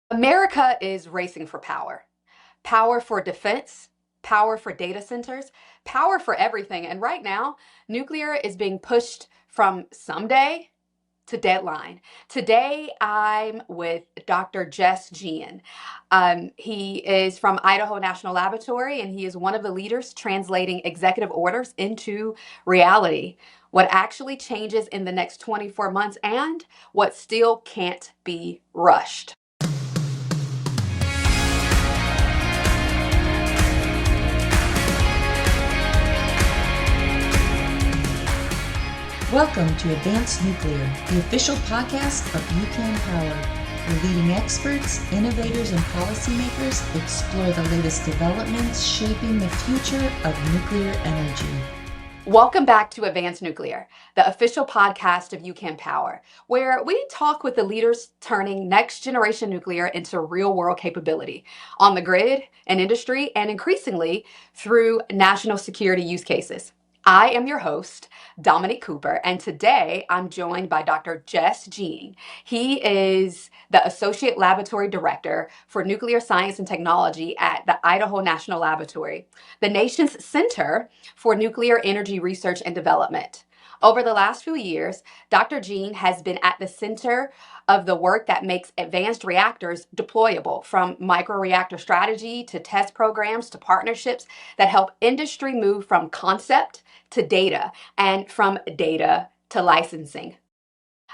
America is racing for power. Power for defense, power for data centers, power for everything. And right now, nuclear is being pushed from someday to deadline. Today, I'm with Dr. Jess Gehin. He is from Idaho National Laboratory, and he is one of the leaders translating executive orders into reality. What actually changes in the next 24 months and what still can't be rushed. Welcome to Advanced Nuclear, the official podcast of UCAN Power, where leading experts, innovators, and policymakers explore the latest developments shaping the future of nuclear energy. Welcome back to Advanced Nuclear, the official podcast of UCAN Power, where we talk with the leaders turning next generation nuclear into real world capability on the grid and industry, and increasingly through national security use cases. I am your host, Dominique Cooper, and today I'm joined by Dr. Jess Gehin. He is the Associate Laboratory Director for Nuclear Science and Technology at the Idaho National Laboratory, the nation's center for nuclear energy research and development. Over the last few years, Dr. Gehin has been at the center of the work that makes advanced reactors deployable, from microreactor strategy to test programs to partnerships that help industry move from concept to data and from data to licensing.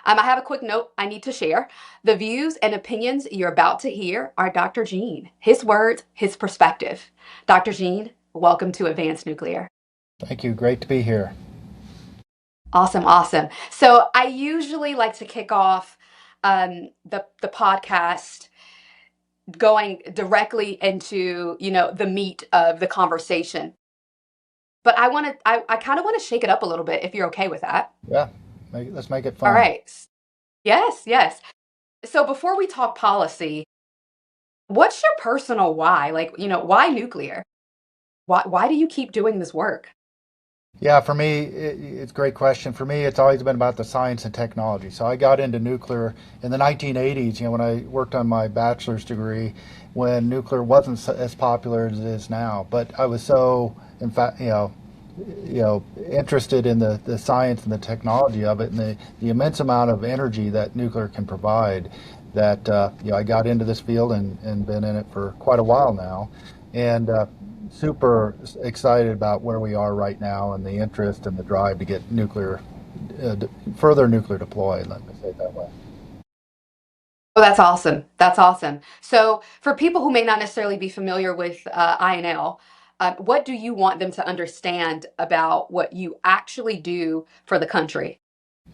I have a quick note I need to share. The views and opinions you're about to hear are Dr. Gehin, his words, his perspective. Dr. Gehin, welcome to Advanced Nuclear. Thank you. Great to be here. Awesome. So I usually like to kick off the podcast going directly into the meat of the conversation. But I kind of want to shake it up a little bit if you're okay with that. Yeah, let's make it fun. All right. Yes. So before we talk policy, what's your personal why? Why nuclear? Why do you keep doing this work? Yeah, for me, it's a great question. For me, it's always been about the science and technology. So I got into nuclear in the 1980s, when I worked on my bachelor's degree, when nuclear wasn't as popular as it is now. But I was so, in fact, interested in the science and the technology of it and the immense amount of energy that nuclear can provide that, I got into this field and been in it for quite a while now. And super excited about where we are right now and the interest and the drive to get further nuclear deployed, let me say it that way. Oh, that's awesome. That's awesome. So for people who may not necessarily be familiar with INL, what do you want them to understand about what you actually do for the country?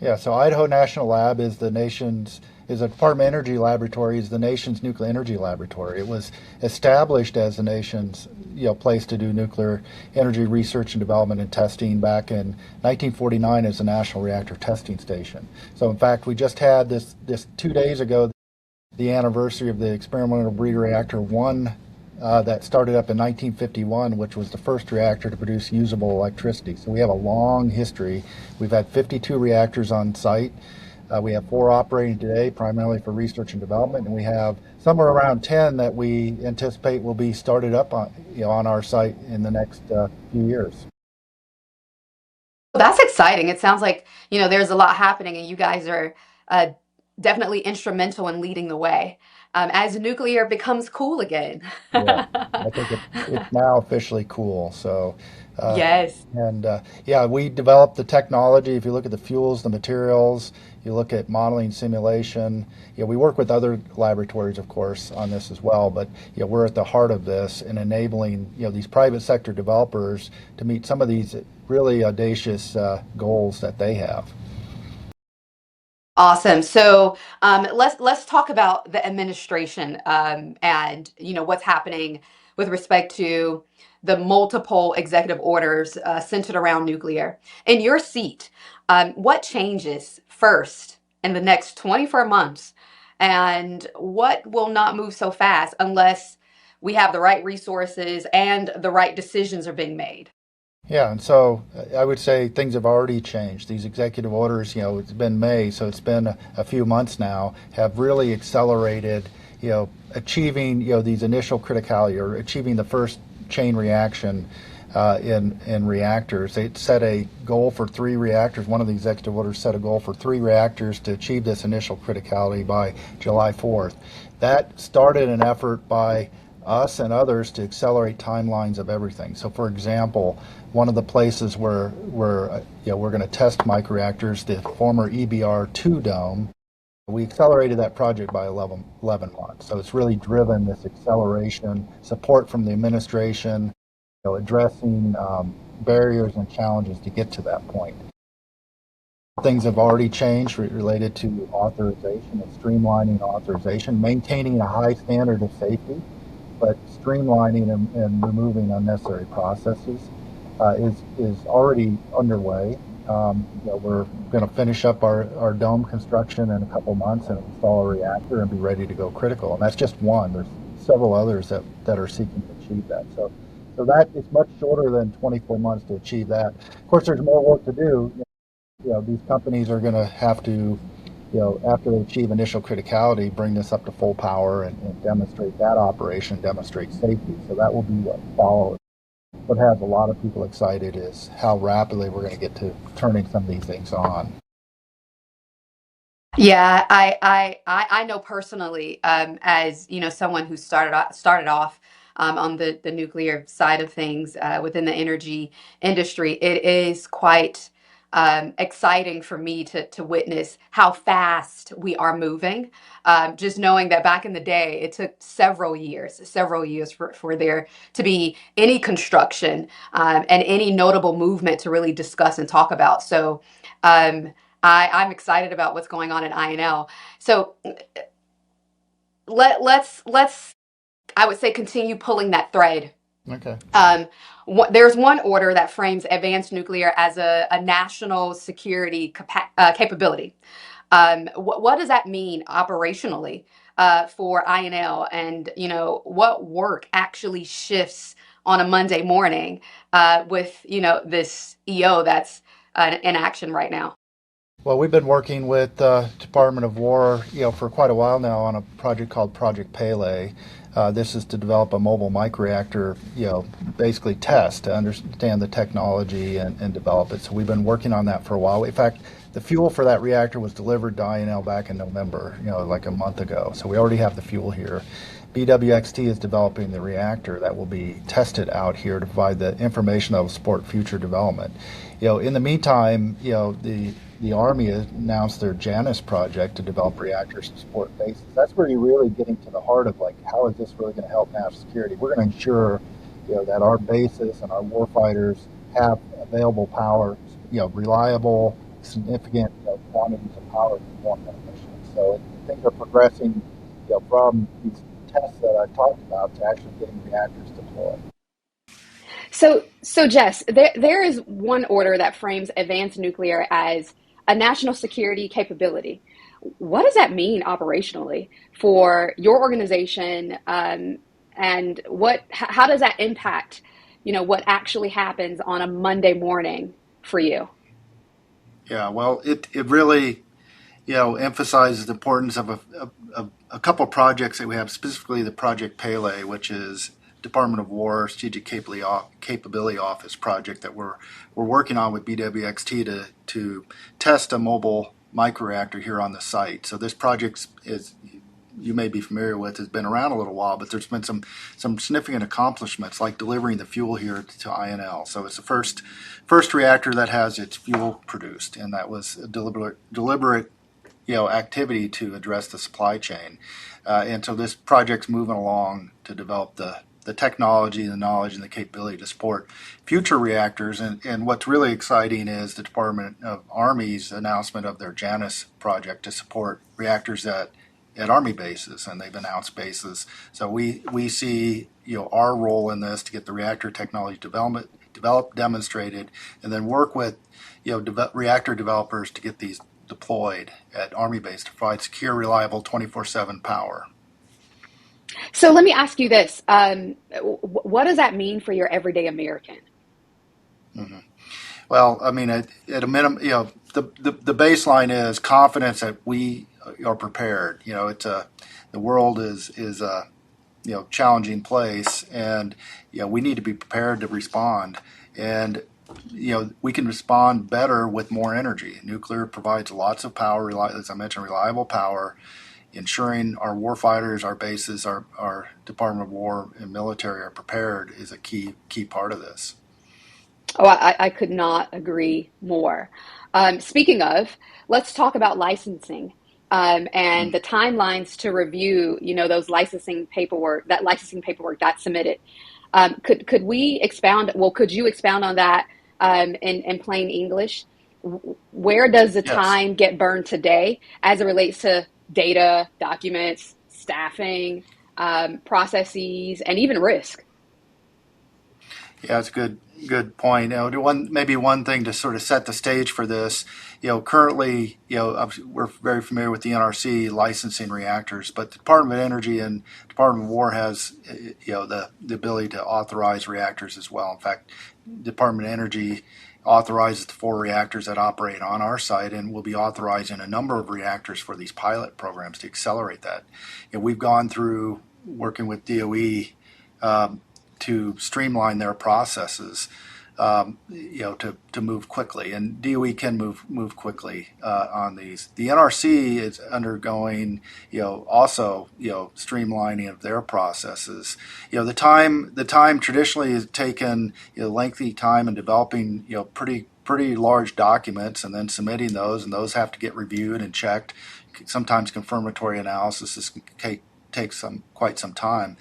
Yeah, so Idaho National Lab is a Department of Energy laboratory, is the nation's nuclear energy laboratory. It was established as the nation's place to do nuclear energy research and development and testing back in 1949 as the National Reactor Testing Station. So in fact, we just had this 2 days ago, the anniversary of the experimental breeder reactor 1 that started up in 1951, which was the first reactor to produce usable electricity. So we have a long history. We've had 52 reactors on site. We have 4 operating today, primarily for research and development, and we have somewhere around 10 that we anticipate will be started up on our site in the next few years. Well, that's exciting. It sounds like there's a lot happening, and you guys are definitely instrumental in leading the way as nuclear becomes cool again. Yeah, I think it's now officially cool. So, Yes. and we developed the technology. If you look at the fuels, the materials, you look at modeling, simulation. We work with other laboratories, of course, on this as well. But we're at the heart of this in enabling these private sector developers to meet some of these really audacious goals that they have. Awesome. So let's talk about the administration and what's happening with respect to the multiple executive orders centered around nuclear. In your seat, what changes first in the next 24 months, and what will not move so fast unless we have the right resources and the right decisions are being made? Yeah, and so I would say things have already changed. These executive orders, it's been May, so it's been a few months now, have really accelerated, achieving these initial criticality or achieving the first chain reaction in reactors. They set a goal for 3 reactors. One of the executive orders set a goal for 3 reactors to achieve this initial criticality by July 4th. That started an effort by us and others to accelerate timelines of everything. So, for example, one of the places where we're going to test microreactors, the former EBR-2 dome, we accelerated that project by 11 months. So it's really driven this acceleration, support from the administration, addressing barriers and challenges to get to that point. Things have already changed related to authorization and streamlining authorization, maintaining a high standard of safety, but streamlining and removing unnecessary processes is already underway. We're going to finish up our dome construction in a couple months and install a reactor and be ready to go critical. And that's just one. There's several others that are seeking to achieve that. So that is much shorter than 24 months to achieve that. Of course, there's more work to do. These companies are going to have to, after they achieve initial criticality, bring this up to full power and demonstrate that operation, demonstrate safety. So that will be what follows. What has a lot of people excited is how rapidly we're going to get to turning some of these things on. Yeah, I know personally, as someone who started off on the nuclear side of things within the energy industry. It is quite exciting for me to witness how fast we are moving. Just knowing that back in the day, it took several years for there to be any construction and any notable movement to really discuss and talk about. So. I'm excited about what's going on in INL. So let's I would say continue pulling that thread. Okay. There's one order that frames advanced nuclear as a national security capability. What does that mean operationally for INL? And what work actually shifts on a Monday morning with this EO that's in action right now? Well, we've been working with the Department of War, for quite a while now on a project called Project Pele. This is to develop a mobile microreactor, basically test to understand the technology and develop it. So we've been working on that for a while. In fact, the fuel for that reactor was delivered to INL back in November, like a month ago. So we already have the fuel here. BWXT is developing the reactor that will be tested out here to provide the information that will support future development. In the meantime, the Army has announced their Janus project to develop reactors to support bases. That's where you're really getting to the heart of how is this really going to help national security? We're going to ensure, that our bases and our warfighters have available power, reliable, significant quantities of power to perform that mission. So things are progressing, from these tests that I talked about to actually getting reactors deployed. So Jess, there is one order that frames advanced nuclear as a national security capability. What does that mean operationally for your organization, and how does that impact, what actually happens on a Monday morning for you? Yeah, well, it really, emphasizes the importance of a couple of projects that we have, specifically the Project Pele, which is Department of War Strategic Capability Office project that we're working on with BWXT to test a mobile microreactor here on the site. So this project is, you may be familiar with, has been around a little while, but there's been some significant accomplishments like delivering the fuel here to INL. So it's the first reactor that has its fuel produced, and that was a deliberate activity to address the supply chain. And so this project's moving along to develop the technology, the knowledge, and the capability to support future reactors. And what's really exciting is the Department of Army's announcement of their Janus project to support reactors at Army bases, and they've announced bases. So we see our role in this to get the reactor technology developed, demonstrated, and then work with reactor developers to get these deployed at Army base to provide secure, reliable 24/7 power. So let me ask you this. What does that mean for your everyday American? Mm-hmm. Well, I mean, at a minimum, the baseline is confidence that we are prepared. The world is a challenging place, and we need to be prepared to respond. And we can respond better with more energy. Nuclear provides lots of power, as I mentioned, reliable power, ensuring our warfighters, our bases, our Department of War and military are prepared is a key part of this. Oh, I could not agree more. Speaking of, let's talk about licensing and the timelines to review, those licensing paperwork that's submitted. Could we expound? Well, could you expound on that in plain English? Where does the Yes. time get burned today as it relates to data, documents, staffing, processes, and even risk? Yeah, it's a good point. Maybe one thing to sort of set the stage for this. Currently, we're very familiar with the NRC licensing reactors, but the Department of Energy and Department of War has, the ability to authorize reactors as well. In fact, Department of Energy authorizes the 4 reactors that operate on our site, and will be authorizing a number of reactors for these pilot programs to accelerate that. We've gone through working with DOE. To streamline their processes, to move quickly, and DOE can move quickly on these. The NRC is undergoing, also, streamlining of their processes. The time traditionally has taken, lengthy time in developing, pretty large documents and then submitting those, and those have to get reviewed and checked. Sometimes confirmatory analysis can take quite some time.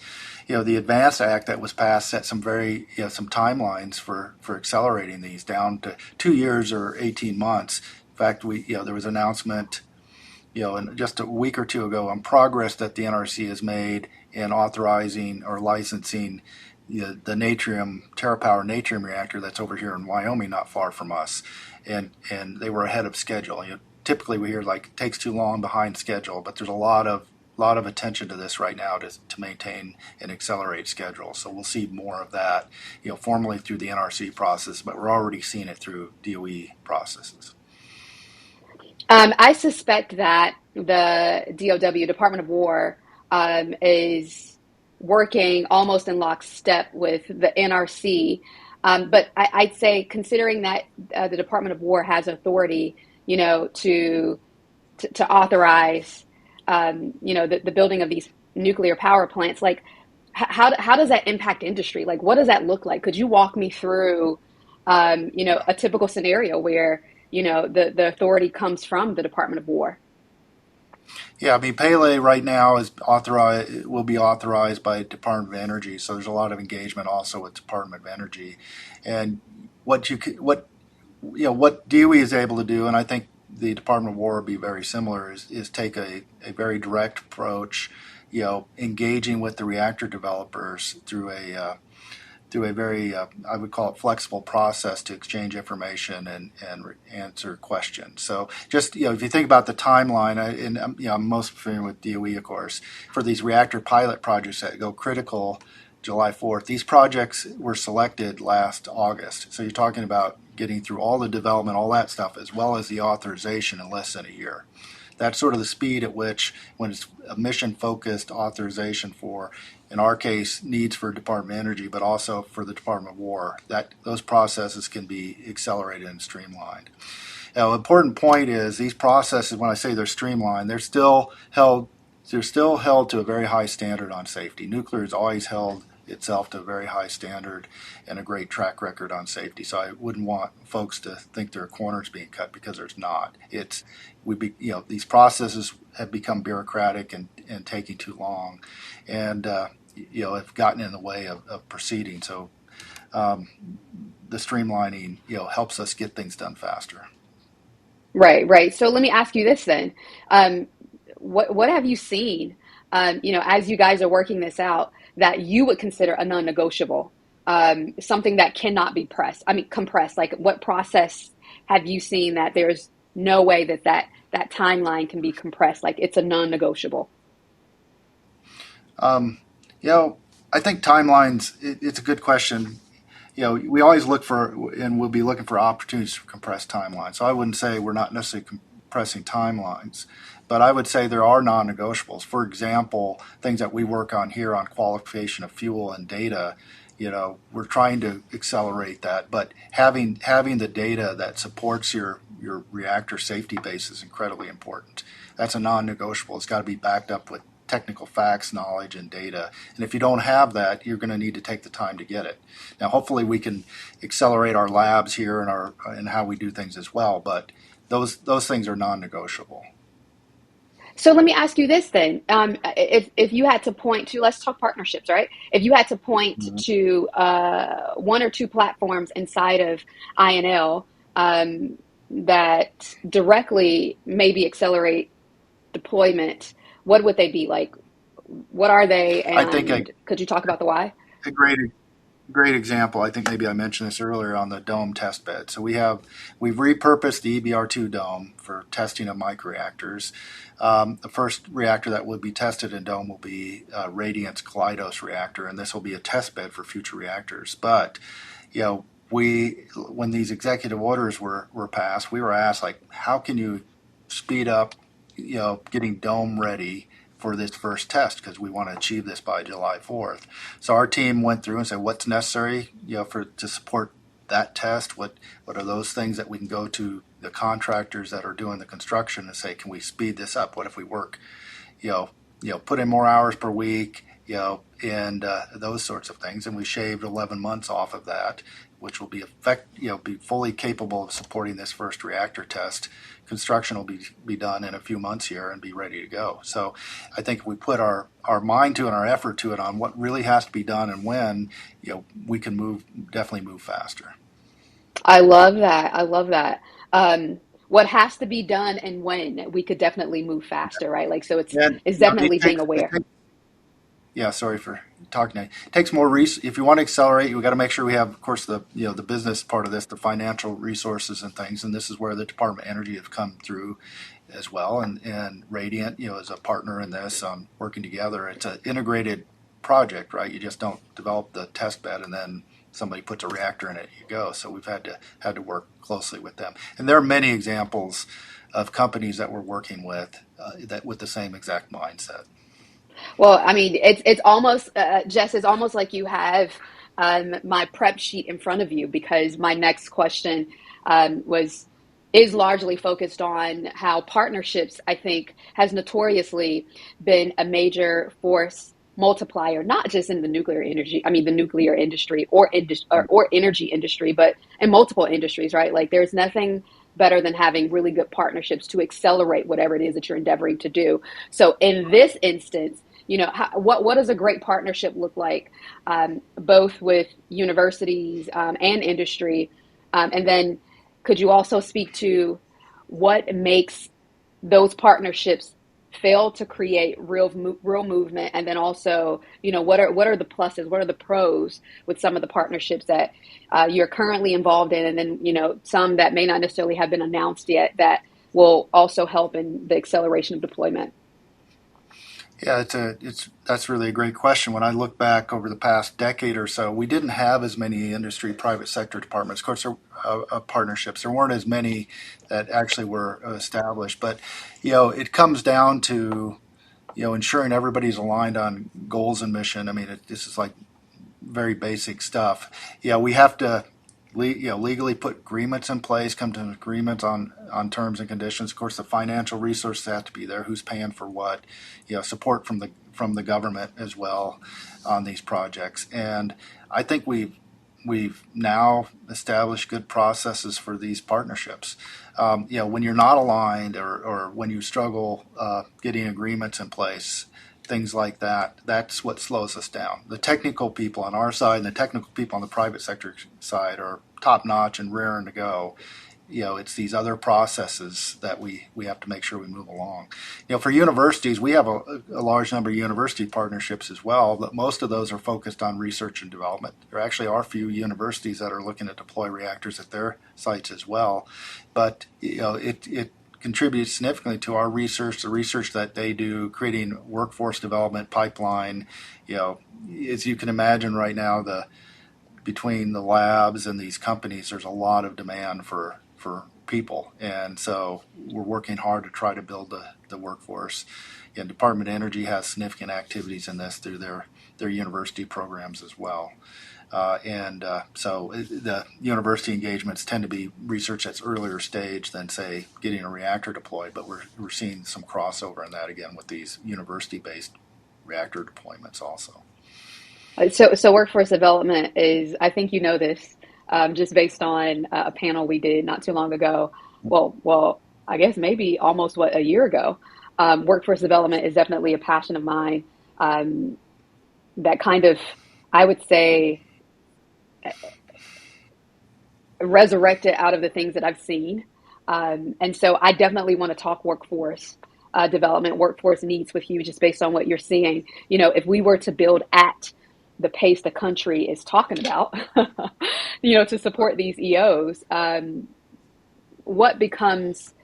The Advance Act that was passed set some some timelines for accelerating these down to 2 years or 18 months. In fact, there was an announcement, in just a week or two ago on progress that the NRC has made in authorizing or licensing the TerraPower Natrium reactor that's over here in Wyoming, not far from us, and they were ahead of schedule. Typically we hear it takes too long, behind schedule, but there's a lot of attention to this right now to maintain and accelerate schedule. So we'll see more of that, formally through the NRC process, but we're already seeing it through DOE processes. I suspect that the DOW, Department of War, is working almost in lockstep with the NRC. But I'd say, considering that the Department of War has authority, to authorize the building of these nuclear power plants, how does that impact industry? What does that look like? Could you walk me through, a typical scenario where, the authority comes from the Department of War? Yeah, I mean, Pele right now will be authorized by Department of Energy. So there's a lot of engagement also with Department of Energy, and what DOE is able to do, and I think the Department of War will be very similar, is take a very direct approach, engaging with the reactor developers through a very, I would call it, flexible process to exchange information and answer questions. So just, if you think about the timeline, I'm most familiar with DOE, of course, for these reactor pilot projects that go critical July 4th. These projects were selected last August. So you're talking about getting through all the development, all that stuff, as well as the authorization in less than a year. That's sort of the speed at which, when it's a mission-focused authorization for, in our case, needs for Department of Energy, but also for the Department of War, that those processes can be accelerated and streamlined. Now, an important point is these processes, when I say they're streamlined, they're still held to a very high standard on safety. Nuclear has always held itself to a very high standard and a great track record on safety. So I wouldn't want folks to think there are corners being cut, because there's not. These processes have become bureaucratic and taking too long, and have gotten in the way of proceeding. So the streamlining helps us get things done faster. Right. So let me ask you this then. What have you seen, as you guys are working this out, that you would consider a non-negotiable, something that cannot be compressed? What process have you seen that there's no way that timeline can be compressed? It's a non-negotiable. I think timelines, it's a good question. We always look for, and we'll be looking for opportunities for compressed timelines. So I wouldn't say we're not necessarily pressing timelines. But I would say there are non-negotiables. For example, things that we work on here on qualification of fuel and data, we're trying to accelerate that. But having the data that supports your reactor safety base is incredibly important. That's a non-negotiable. It's got to be backed up with technical facts, knowledge, and data. And if you don't have that, you're going to need to take the time to get it. Now, hopefully, we can accelerate our labs here and how we do things as well. But those things are non-negotiable. So let me ask you this then. If you had to point to, let's talk partnerships, right? If you had to point Mm-hmm. to one or two platforms inside of INL that directly maybe accelerate deployment, what would they be? Like, what are they? I think And could you talk about the why? a great example. I think maybe I mentioned this earlier on the dome test bed. So we've repurposed the EBR2 dome for testing of microreactors. The first reactor that will be tested in dome will be Radiant's Kaleidos reactor, and this will be a test bed for future reactors. But when these executive orders were passed, we were asked, like, how can you speed up getting dome ready for this first test, because we want to achieve this by July 4th. So our team went through and said, what's necessary, to support that test? What are those things that we can go to the contractors that are doing the construction and say, can we speed this up? What if we work, put in more hours per week, and those sorts of things. And we shaved 11 months off of that, which will be be fully capable of supporting this first reactor test. Construction will be done in a few months here and be ready to go. So I think if we put our mind to it and our effort to it on what really has to be done and when, we can definitely move faster. I love that. I love that. What has to be done and when we could definitely move faster, right? Like, so And it's definitely being it aware. takes Yeah, sorry for talking to you. It takes more if you want to accelerate, we got to make sure we have, of course, the the business part of this, the financial resources and things, and this is where the Department of Energy have come through as well, and Radiant, is a partner in this on working together. It's an integrated project, right? You just don't develop the test bed and then somebody puts a reactor in it, you go. So we've had to work closely with them, and there are many examples of companies that we're working with that with the same exact mindset. Well, I mean, it's almost Jess, it's almost like you have my prep sheet in front of you, because my next question was is largely focused on how partnerships, I think, has notoriously been a major force multiplier, not just in the nuclear energy, I mean, the nuclear industry or energy industry, but in multiple industries, right? Like, there's nothing better than having really good partnerships to accelerate whatever it is that you're endeavoring to do. So in this instance, what does a great partnership look like, both with universities and industry? And then could you also speak to what makes those partnerships fail to create real movement? And then also, what are the pluses? What are the pros with some of the partnerships that you're currently involved in? And then, some that may not necessarily have been announced yet that will also help in the acceleration of deployment. Yeah, that's really a great question. When I look back over the past decade or so, we didn't have as many industry private sector departments. Of course, partnerships. There weren't as many that actually were established. But it comes down to ensuring everybody's aligned on goals and mission. I mean, this is like very basic stuff. Yeah, we have to legally put agreements in place, come to an agreement on terms and conditions. Of course, the financial resources have to be there. Who's paying for what? Support from the government as well on these projects. And I think we've now established good processes for these partnerships. When you're not aligned or when you struggle getting agreements in place, things like that, that's what slows us down. The technical people on our side and the technical people on the private sector side are top notch and raring to go. It's these other processes that we have to make sure we move along. For universities, we have a large number of university partnerships as well, but most of those are focused on research and development. There actually are a few universities that are looking to deploy reactors at their sites as well. But it contributes significantly to our research, the research that they do, creating workforce development pipeline. As you can imagine right now, between the labs and these companies, there's a lot of demand for people, and so we're working hard to try to build the workforce. And Department of Energy has significant activities in this through their university programs as well. So the university engagements tend to be research that's earlier stage than, say, getting a reactor deployed, but we're seeing some crossover in that again with these university-based reactor deployments also. So workforce development is, I think you know this, just based on a panel we did not too long ago. Well, I guess maybe almost a year ago. Workforce development is definitely a passion of mine. That kind of, I would say, resurrected out of the things that I've seen. And so I definitely want to talk workforce development, workforce needs with you, just based on what you're seeing. If we were to build at the pace the country is talking about, to support these EOs, what becomes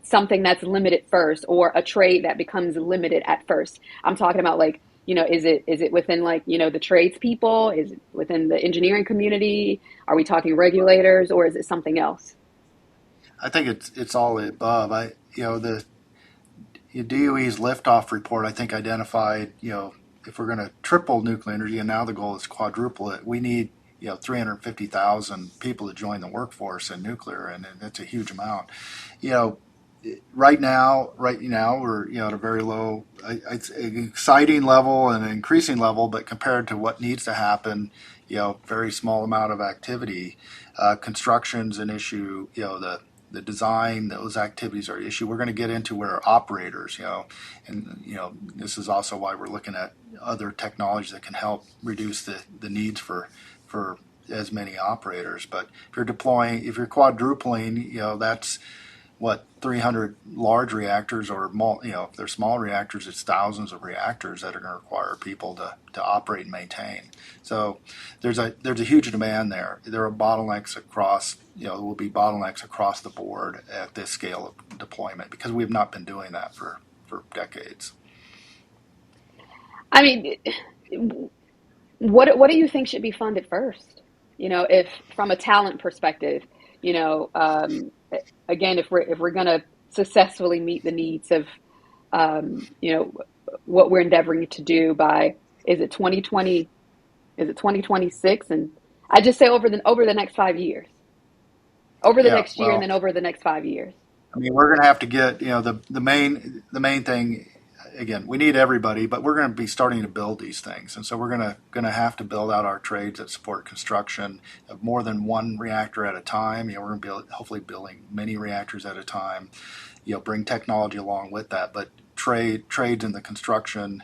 something that's limited first, or a trade that becomes limited at first? I'm talking about, like, is it within, like, the tradespeople? Is it within the engineering community? Are we talking regulators, or is it something else? I think it's all the above. The DOE's liftoff report, I think, identified, if we're going to triple nuclear energy, and now the goal is to quadruple it, we need 350,000 people to join the workforce in nuclear, and that's a huge amount. Right now we're at a very low, it's an exciting level and an increasing level, but compared to what needs to happen, very small amount of activity. Construction's an issue. The design, those activities are an issue. We're going to get into where operators, and this is also why we're looking at other technologies that can help reduce the needs for as many operators. But if you're quadrupling, that's what, 300 large reactors, or if they're small reactors, it's thousands of reactors that are going to require people to operate and maintain. So there's a huge demand there. There are bottlenecks across, there will be bottlenecks across the board at this scale of deployment, because we have not been doing that for decades. I mean, what do you think should be funded first? If from a talent perspective, again, if we're going to successfully meet the needs of, what we're endeavoring to do by, is it 2020? Is it 2026? And I just say over the next 5 years, next year, and then over the next 5 years. I mean, we're going to have to get, the main thing. Again, we need everybody, but we're going to be starting to build these things, and so we're going to have to build out our trades that support construction of more than one reactor at a time. We're going to be hopefully building many reactors at a time. Bring technology along with that, but trades in the construction,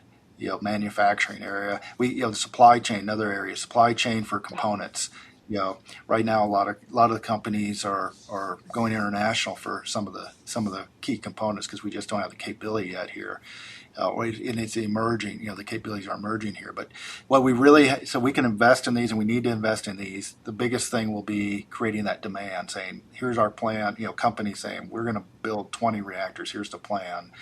manufacturing area. The supply chain, another area, supply chain for components. Right now a lot of the companies are going international for some of the key components, because we just don't have the capability yet here. And it's emerging, the capabilities are emerging here. But what so we can invest in these, and we need to invest in these. The biggest thing will be creating that demand, saying, here's our plan, companies saying, we're going to build 20 reactors, here's the plan.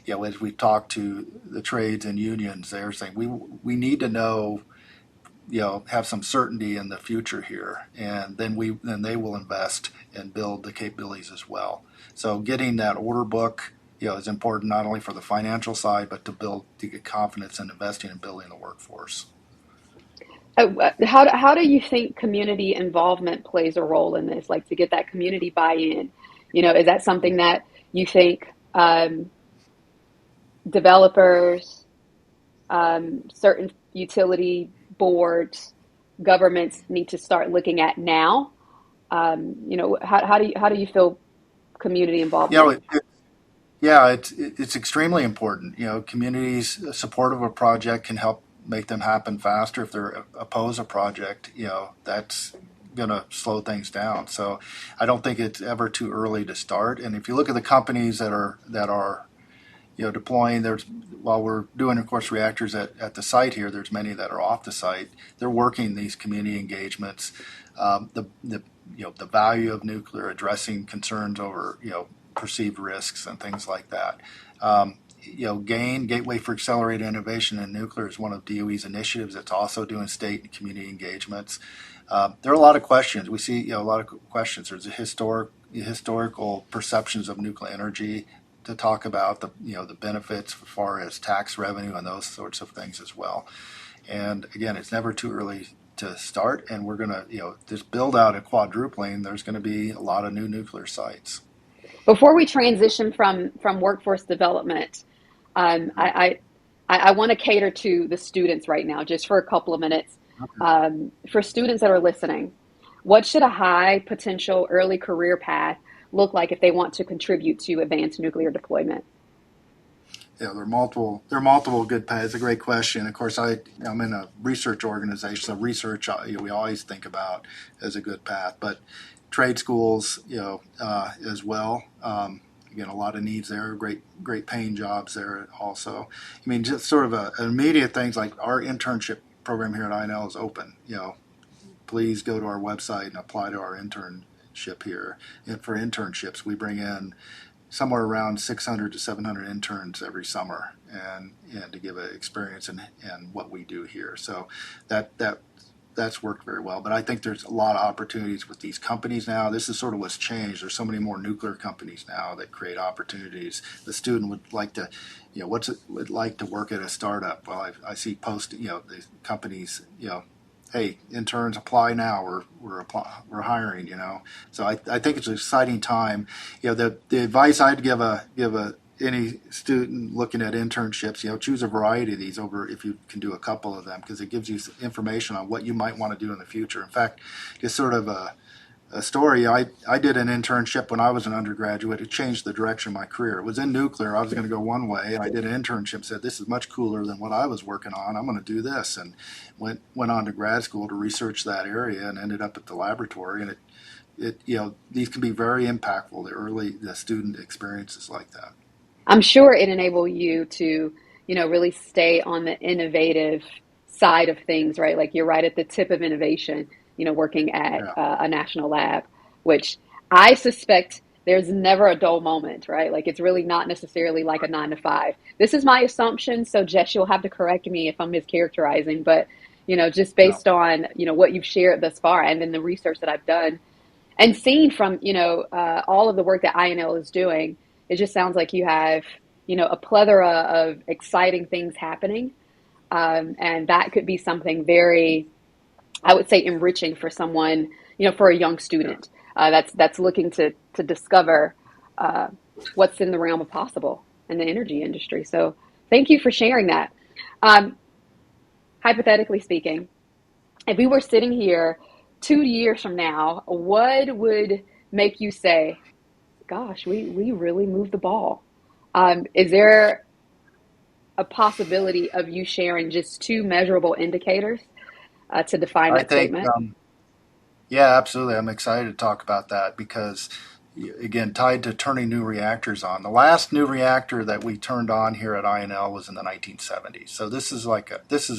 As we talk to the trades and unions, they're saying, we need to know, have some certainty in the future here, and then they will invest and build the capabilities as well. So getting that order book, is important, not only for the financial side, but to get confidence in investing and building the workforce. How do you think community involvement plays a role in this? Like, to get that community buy-in, is that something that you think developers, certain utility boards, governments need to start looking at now? How do you feel community involvement? It's extremely important. Communities supportive of a project can help make them happen faster. If they're oppose a project, that's going to slow things down. So I don't think it's ever too early to start. And if you look at the companies that are deploying, while we're doing, of course, reactors at the site here, there's many that are off the site. They're working these community engagements. The value of nuclear, addressing concerns over perceived risks and things like that. GAIN, Gateway for Accelerated Innovation in Nuclear, is one of DOE's initiatives. It's also doing state and community engagements. There are a lot of questions. We see a lot of questions. There's a historical perceptions of nuclear energy to talk about, the benefits as far as tax revenue and those sorts of things as well. And again, it's never too early to start, and we're going to just build out a quadrupling. There's going to be a lot of new nuclear sites. Before we transition from workforce development, I want to cater to the students right now, just for a couple of minutes. Okay. For students that are listening, what should a high potential early career path look like if they want to contribute to advanced nuclear deployment? Yeah, there are multiple good paths. It's a great question. Of course, I'm in a research organization, so research we always think about as a good path. But trade schools, as well. Again, a lot of needs there. Great paying jobs there also. I mean, just sort of immediate things like our internship program here at INL is open. Please go to our website and apply to our internship here. And for internships, we bring in somewhere around 600 to 700 interns every summer, and to give an experience in what we do here. So that's worked very well. But I think there's a lot of opportunities with these companies now. This is sort of what's changed. There's so many more nuclear companies now that create opportunities. The student would like to, what's it would like to work at a startup? Well, I see the companies, hey, interns, apply now. We're hiring. So I think it's an exciting time. The advice I'd give any student looking at internships, choose a variety of these over if you can do a couple of them, because it gives you information on what you might want to do in the future. In fact, just sort of a story. I did an internship when I was an undergraduate. It changed the direction of my career. It was in nuclear. I was going to go one way, and I did an internship. Said this is much cooler than what I was working on. I'm going to do this, and went on to grad school to research that area, and ended up at the laboratory. And it these can be very impactful. The student experiences like that. I'm sure it enabled you to, really stay on the innovative side of things, right? Like you're right at the tip of innovation, working at a national lab, which I suspect there's never a dull moment, right? Like it's really not necessarily like a 9 to 5. This is my assumption. So Jess, you'll have to correct me if I'm mischaracterizing, but, just based on, what you've shared thus far and then the research that I've done and seen from, all of the work that INL is doing, it just sounds like you have, a plethora of exciting things happening. And that could be something very, I would say, enriching for someone, for a young student that's looking to discover what's in the realm of possible in the energy industry. So thank you for sharing that. Hypothetically speaking, if we were sitting here 2 years from now, what would make you say, gosh, we really moved the ball? Is there a possibility of you sharing just 2 measurable indicators to define that statement? Yeah, absolutely. I'm excited to talk about that because, again, tied to turning new reactors on. The last new reactor that we turned on here at INL was in the 1970s. So this is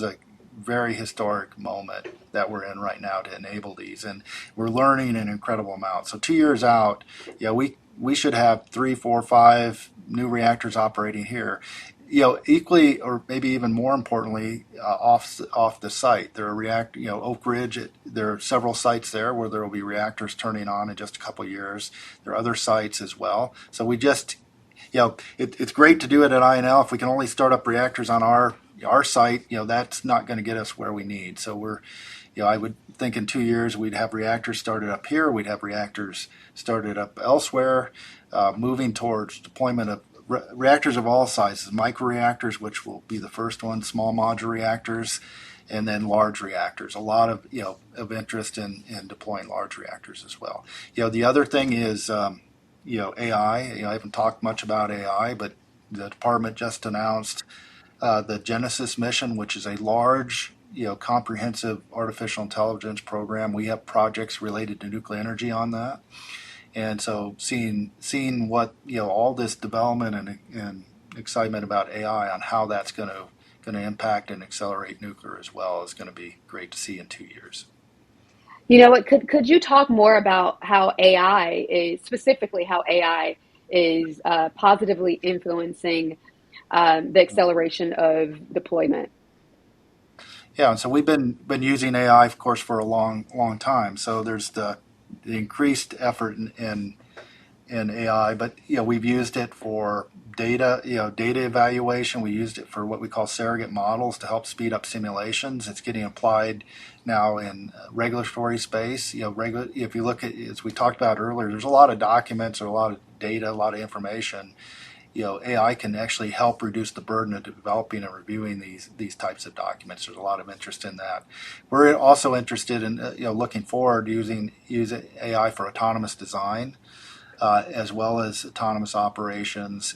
a very historic moment that we're in right now to enable these, and we're learning an incredible amount. So 2 years out, we should have 3, 4, 5 new reactors operating here. Equally or maybe even more importantly, off the site. There are Oak Ridge. There are several sites there where there will be reactors turning on in just a couple of years. There are other sites as well. So we just, it's great to do it at INL. If we can only start up reactors on our site, that's not going to get us where we need. So I would think in 2 years we'd have reactors started up here. We'd have reactors started up elsewhere, moving towards deployment of reactors of all sizes, microreactors, which will be the first one, small modular reactors, and then large reactors. A lot of of interest in deploying large reactors as well. The other thing is AI. I haven't talked much about AI, but the department just announced the Genesis mission, which is a large comprehensive artificial intelligence program. We have projects related to nuclear energy on that. And so seeing what all this development and excitement about AI on how that's going to impact and accelerate nuclear as well is going to be great to see in 2 years. Could you talk more about how AI is positively influencing the acceleration of deployment? Yeah, and so we've been using AI, of course, for a long time. So there's the increased effort in AI, but we've used it for data evaluation. We used it for what we call surrogate models to help speed up simulations. It's getting applied now in regulatory space. If you look at, as we talked about earlier, there's a lot of documents or a lot of data, a lot of information. AI can actually help reduce the burden of developing and reviewing these types of documents. There's a lot of interest in that. We're also interested in looking forward using AI for autonomous design, as well as autonomous operations,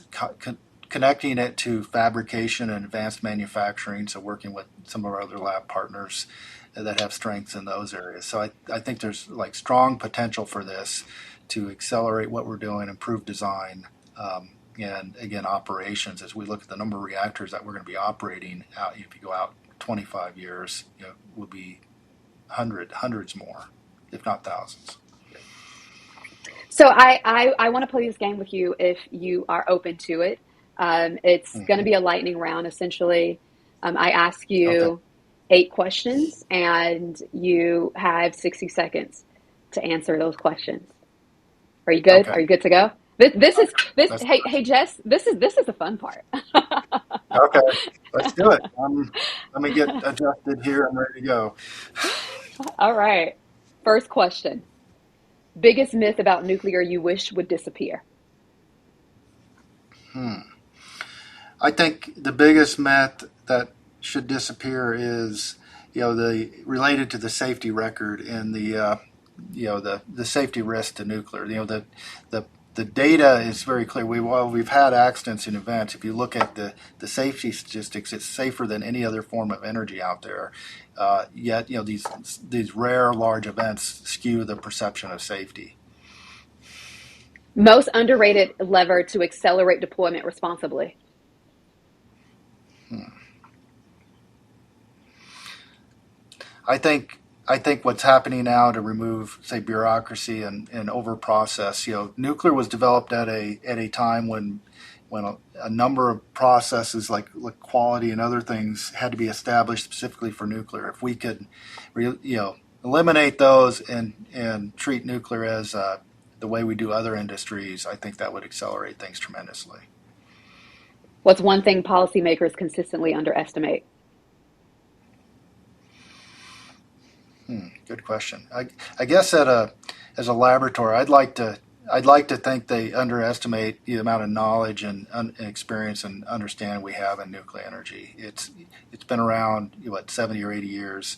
connecting it to fabrication and advanced manufacturing. So working with some of our other lab partners that have strengths in those areas. So I think there's like strong potential for this to accelerate what we're doing, improve design. And again, operations, as we look at the number of reactors that we're going to be operating out, if you go out 25 years, will be hundreds more, if not thousands. So I want to play this game with you if you are open to it. It's going to be a lightning round, essentially. I ask you Okay. 8 questions, and you have 60 seconds to answer those questions. Are you good? Okay. Are you good to go? This. That's Hey Jess, this is the fun part. okay. Let's do it. Let me get adjusted here. I'm ready to go. All right. First question. Biggest myth about nuclear you wish would disappear? I think the biggest myth that should disappear is, the related to the safety record and the safety risk to nuclear. The data is very clear. We've had accidents and events. If you look at the safety statistics, it's safer than any other form of energy out there. Yet, these rare large events skew the perception of safety. Most underrated lever to accelerate deployment responsibly? I think what's happening now to remove, say, bureaucracy and over process. Nuclear was developed at a time when a number of processes like quality and other things had to be established specifically for nuclear. If we could, eliminate those and treat nuclear as the way we do other industries, I think that would accelerate things tremendously. What's one thing policymakers consistently underestimate? Good question. I guess as a laboratory, I'd like to think they underestimate the amount of knowledge and experience and understanding we have in nuclear energy. It's been around 70 or 80 years.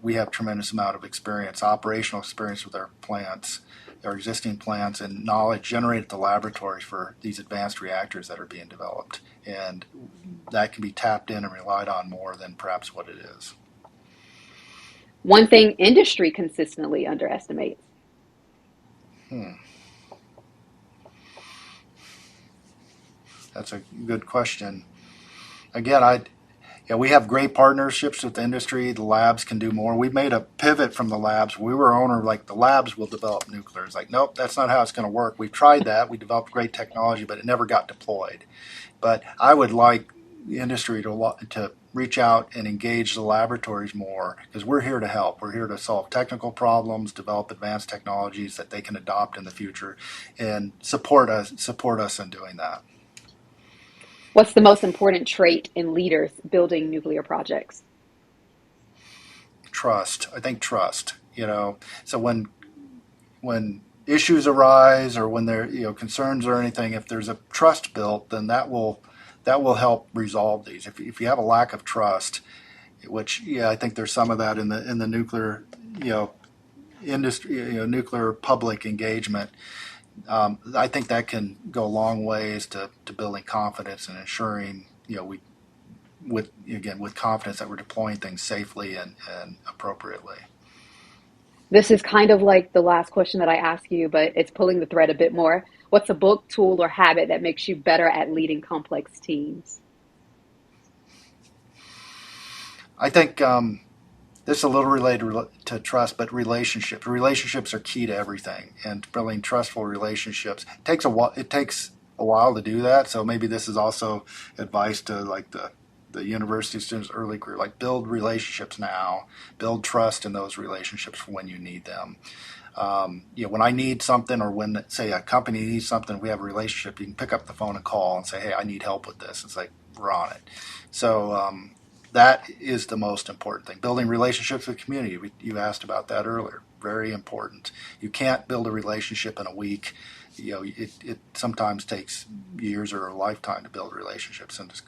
We have tremendous amount of experience, operational experience with our plants, our existing plants, and knowledge generated at the laboratories for these advanced reactors that are being developed, and that can be tapped in and relied on more than perhaps what it is. One thing industry consistently underestimates? That's a good question. Again, we have great partnerships with the industry. The labs can do more. We've made a pivot from the labs. We were owner like the labs will develop nuclear. It's like, nope, that's not how it's going to work. We've tried that. We developed great technology, but it never got deployed. But I would like the industry to reach out and engage the laboratories more, because we're here to help. We're here to solve technical problems, develop advanced technologies that they can adopt in the future, and support us in doing that. What's the most important trait in leaders building nuclear projects? Trust. I think trust. So when issues arise or when there concerns or anything, if there's a trust built, then that will help resolve these. If you have a lack of trust, which I think there's some of that in the nuclear industry, nuclear public engagement. I think that can go a long ways to building confidence and ensuring with confidence that we're deploying things safely and appropriately. This is kind of like the last question that I ask you, but it's pulling the thread a bit more. What's a book, tool, or habit that makes you better at leading complex teams? I think this is a little related to trust, but relationships. Relationships are key to everything, and building trustful relationships. It takes a while to do that. So maybe this is also advice to like the university students early career, like build relationships now, build trust in those relationships for when you need them. When I need something, or when, say, a company needs something, we have a relationship, you can pick up the phone and call and say, hey, I need help with this. It's like, we're on it. So that is the most important thing. Building relationships with community. You asked about that earlier. Very important. You can't build a relationship in a week. It sometimes takes years or a lifetime to build relationships, and it's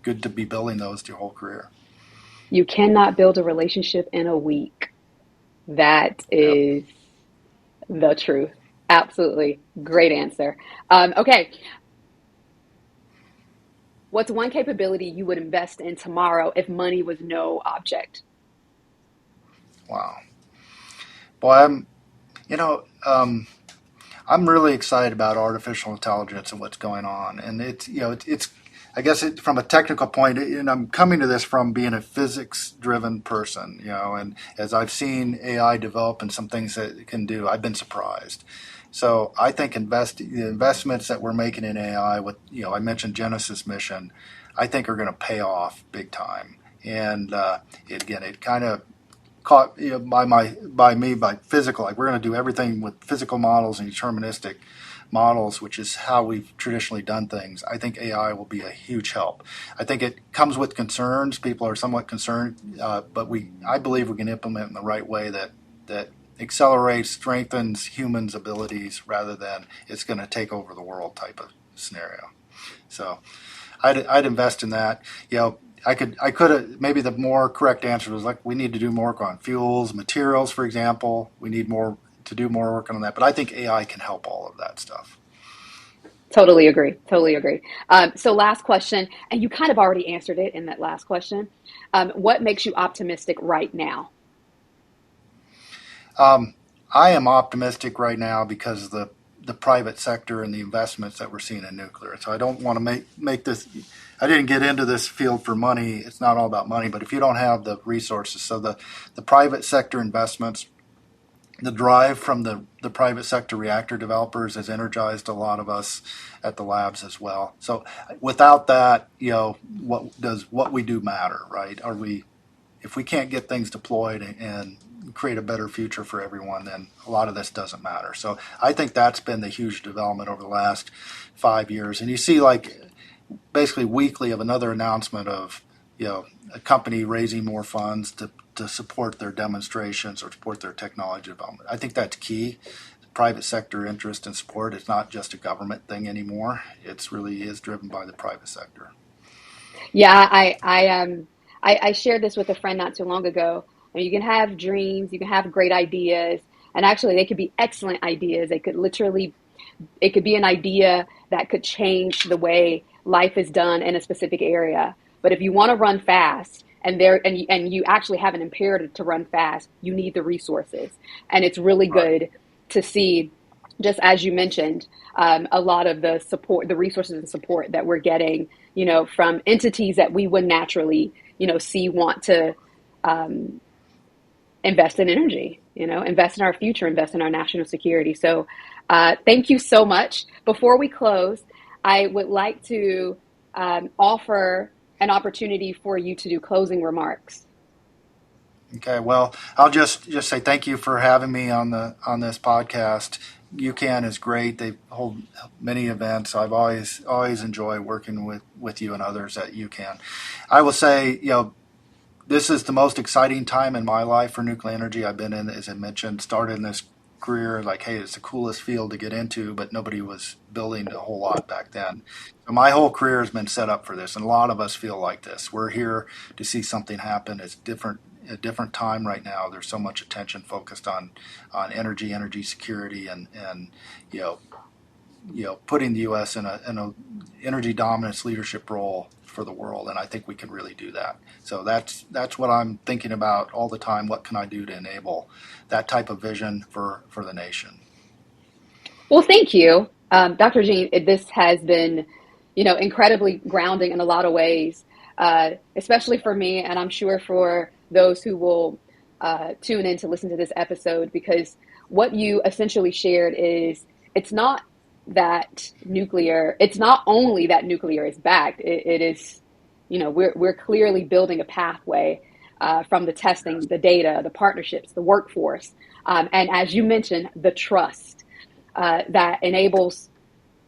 good to be building those your whole career. You cannot build a relationship in a week. That Yep. is the truth. Absolutely. Great answer. Okay. What's one capability you would invest in tomorrow if money was no object? Wow. Boy, you know, I'm really excited about artificial intelligence and what's going on. And it's I guess from a technical point, and I'm coming to this from being a physics-driven person, and as I've seen AI develop and some things that it can do, I've been surprised. So I think the investments that we're making in AI, with I mentioned Genesis mission, I think are going to pay off big time. And it kind of caught by physical, like we're going to do everything with physical models and deterministic models, which is how we've traditionally done things. I think AI will be a huge help. I think it comes with concerns. People are somewhat concerned, but I believe we can implement it in the right way that accelerates, strengthens humans' abilities rather than it's going to take over the world type of scenario. So I'd invest in that. I could have, maybe the more correct answer was like, we need to do more work on fuels, materials, for example. We need to do more work on that. But I think AI can help all of that stuff. Totally agree. Totally agree. So, last question, and you kind of already answered it in that last question. What makes you optimistic right now? I am optimistic right now because of the private sector and the investments that we're seeing in nuclear. So I don't want to make this. I didn't get into this field for money. It's not all about money, but if you don't have the resources, so the private sector investments, the drive from the private sector reactor developers has energized a lot of us at the labs as well. So without that, what we do matter, right? If we can't get things deployed and create a better future for everyone, then a lot of this doesn't matter. So I think that's been the huge development over the last 5 years. And you see, like, basically weekly of another announcement of a company raising more funds to support their demonstrations or support their technology development. I think that's key. The private sector interest and support is not just a government thing anymore. It's really is driven by the private sector. Yeah, I shared this with a friend not too long ago. You can have dreams, you can have great ideas, and actually they could be excellent ideas. It could be an idea that could change the way life is done in a specific area. But if you want to run fast and you actually have an imperative to run fast, you need the resources. And it's really Right. good to see, just as you mentioned, a lot of the support, the resources and support that we're getting, from entities that we would naturally, see want to invest in energy, invest in our future, invest in our national security. So thank you so much. Before we close, I would like to offer an opportunity for you to do closing remarks. Okay. Well, I'll just say thank you for having me on this podcast. UCAN is great. They hold many events. I've always enjoyed working with you and others at UCAN. I will say, this is the most exciting time in my life for nuclear energy. I've been in, as I mentioned, started in this career like, hey, it's the coolest field to get into, but nobody was building a whole lot back then. So my whole career has been set up for this, and a lot of us feel like this. We're here to see something happen. It's a different time right now. There's so much attention focused on energy security, and putting the U.S. in a energy dominance leadership role for the world, and I think we can really do that. So that's what I'm thinking about all the time. What can I do to enable that type of vision for the nation? Well, thank you, Dr. Jean. This has been, incredibly grounding in a lot of ways, especially for me, and I'm sure for those who will tune in to listen to this episode, because what you essentially shared is, it's not that nuclear, it's not only that nuclear is backed, it is, we're clearly building a pathway from the testing, the data, the partnerships, the workforce, and as you mentioned, the trust that enables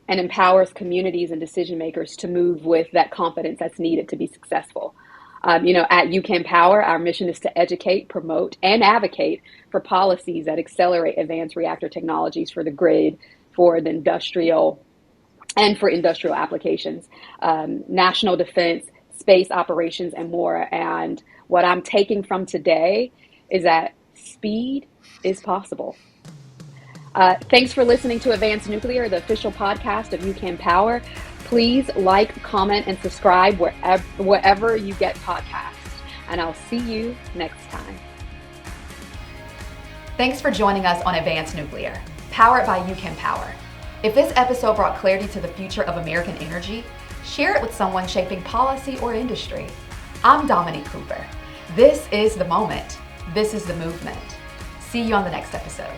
and empowers communities and decision makers to move with that confidence that's needed to be successful. At UCAN Power, our mission is to educate, promote, and advocate for policies that accelerate advanced reactor technologies for the grid, for the industrial, and for industrial applications, national defense, space operations, and more. And what I'm taking from today is that speed is possible. Thanks for listening to Advanced Nuclear, the official podcast of UCAN Power. Please like, comment, and subscribe wherever you get podcasts. And I'll see you next time. Thanks for joining us on Advanced Nuclear, powered by UCAN Power. If this episode brought clarity to the future of American energy, share it with someone shaping policy or industry. I'm Dominique Cooper. This is the moment. This is the movement. See you on the next episode.